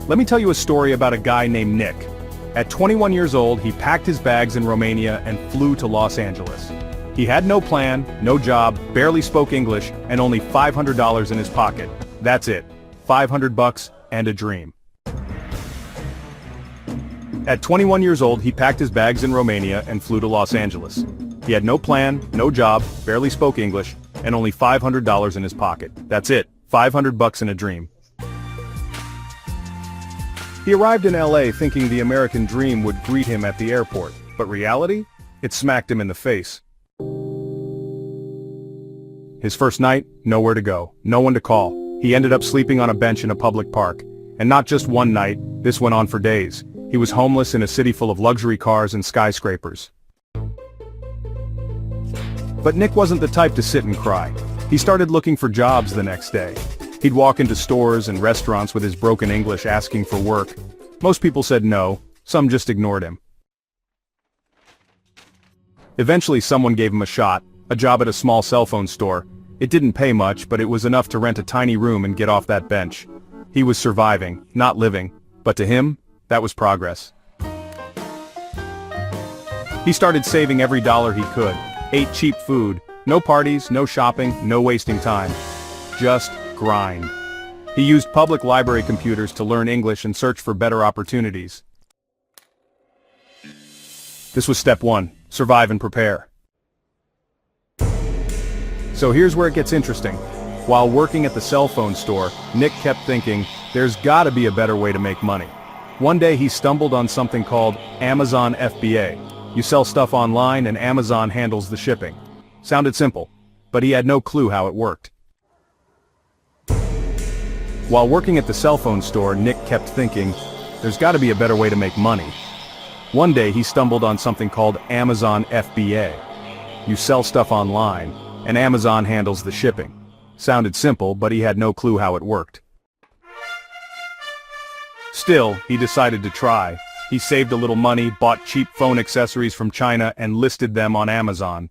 Let me tell you a story about a guy named Nick. At 21 years old, he packed his bags in Romania and flew to Los Angeles. He had no plan, no job, barely spoke English, and only $500 in his pocket. That's it. $500 and a dream. At 21 years old, he packed his bags in Romania and flew to Los Angeles. He had no plan, no job, barely spoke English, and only $500 in his pocket. That's it. $500 and a dream. He arrived in LA thinking the American dream would greet him at the airport, but reality? It smacked him in the face. His first night, nowhere to go, no one to call. He ended up sleeping on a bench in a public park. And not just one night, this went on for days. He was homeless in a city full of luxury cars and skyscrapers. But Nick wasn't the type to sit and cry. He started looking for jobs the next day. He'd walk into stores and restaurants with his broken English asking for work. Most people said no, some just ignored him. Eventually someone gave him a shot, a job at a small cell phone store. It didn't pay much, but it was enough to rent a tiny room and get off that bench. He was surviving, not living, but to him, that was progress. He started saving every dollar he could, ate cheap food, no parties, no shopping, no wasting time. Just grind. He used public library computers to learn English and search for better opportunities. This was step one, survive and prepare. So here's where it gets interesting. While working at the cell phone store, Nick kept thinking, there's gotta be a better way to make money. One day he stumbled on something called Amazon FBA. You sell stuff online and Amazon handles the shipping. Sounded simple, but he had no clue how it worked. While working at the cell phone store, Nick kept thinking, there's gotta be a better way to make money. One day he stumbled on something called Amazon FBA. You sell stuff online, and Amazon handles the shipping. Sounded simple, but he had no clue how it worked. Still, he decided to try. He saved a little money, bought cheap phone accessories from China, and listed them on Amazon.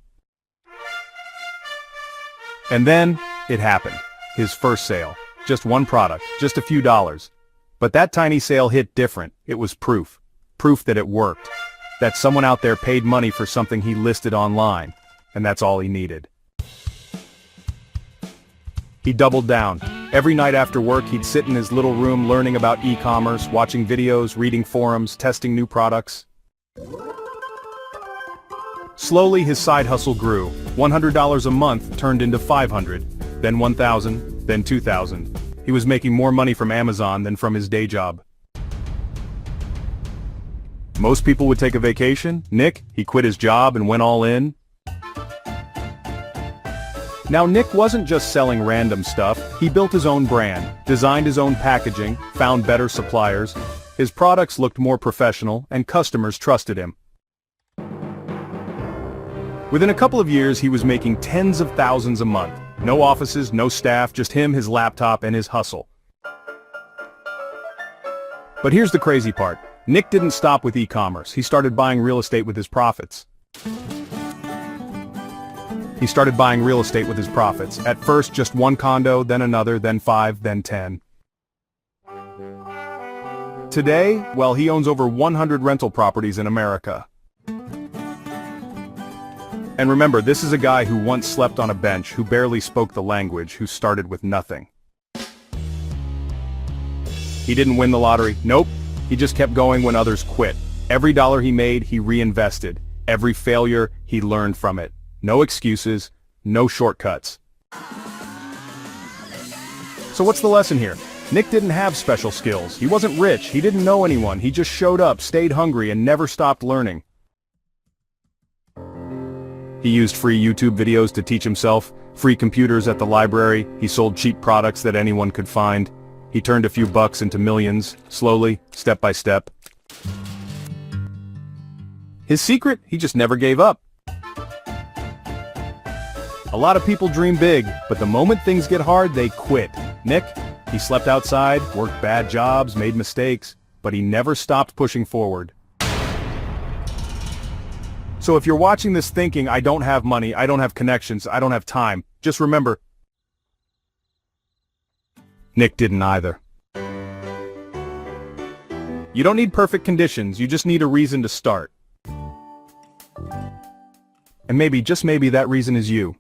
And then, it happened. His first sale. Just one product, just a few dollars. But that tiny sale hit different. It was proof. Proof that it worked. That someone out there paid money for something he listed online. And that's all he needed. He doubled down. Every night after work, he'd sit in his little room learning about e-commerce, watching videos, reading forums, testing new products. Slowly, his side hustle grew. $100 a month turned into $500, then $1,000, then $2,000. He was making more money from Amazon than from his day job. Most people would take a vacation. Nick, he quit his job and went all in. Now Nick wasn't just selling random stuff, he built his own brand, designed his own packaging, found better suppliers. His products looked more professional, and customers trusted him. Within a couple of years he was making tens of thousands a month. No offices, no staff, just him, his laptop, and his hustle. But here's the crazy part. Nick didn't stop with e-commerce. He started buying real estate with his profits. At first just one condo, then another, then 5, then 10. Today, well, he owns over 100 rental properties in America. And remember, this is a guy who once slept on a bench, who barely spoke the language, who started with nothing. He didn't win the lottery. Nope. He just kept going when others quit. Every dollar he made, he reinvested. Every failure, he learned from it. No excuses, no shortcuts. So what's the lesson here? Nick didn't have special skills. He wasn't rich. He didn't know anyone. He just showed up, stayed hungry, and never stopped learning. He used free YouTube videos to teach himself, free computers at the library. He sold cheap products that anyone could find. He turned a few bucks into millions, slowly, step by step. His secret? He just never gave up. A lot of people dream big, but the moment things get hard, they quit. Nick, he slept outside, worked bad jobs, made mistakes, but he never stopped pushing forward. So if you're watching this thinking, I don't have money, I don't have connections, I don't have time, just remember, Nick didn't either. You don't need perfect conditions, you just need a reason to start. And maybe, just maybe, that reason is you.